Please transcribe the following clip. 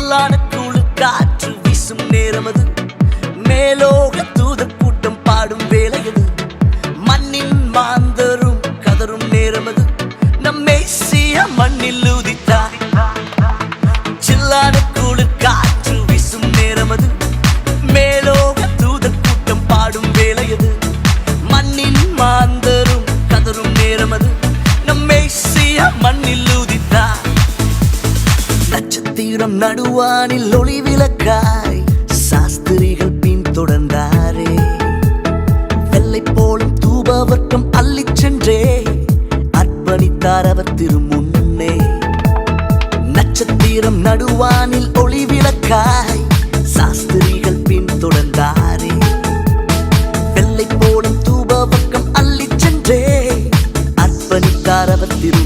சில்லான குளிர் காற்று வீசும் நேரமது, மேலோக தூதர் கூட்டம் பாடும் வேளையது, மண்ணின் மாந்தரும் கதரும் நேரமது, நம் மேசியா மண்ணில் உதித்தார். சில்லான குளிர் காற்று வீசும் நேரமது, மேலோக தூதர் கூட்டம் பாடும் வேளையது, மண்ணின் மாந்தரும் கதரும் நேரமது, நம் மேசியா மண்ணில் உதித்தார். நட்சத்திரம் நடுவானில் ஒளி விளக்காய் சாஸ்திரிகள் பின் தொடர்ந்தாரே, வெள்ளை போலும் தூபவர்க்கம் அள்ளிச் சென்றே அர்ப்பணித்தார் அவர் திருமுன்னே. நட்சத்திரம் நடுவானில் ஒளி விளக்காய் சாஸ்திரிகள் பின் தொடர்ந்தாரே, வெள்ளை போலும் தூபவர்க்கம் அள்ளிச் சென்றே அர்ப்பணித்தார் அவர் திரு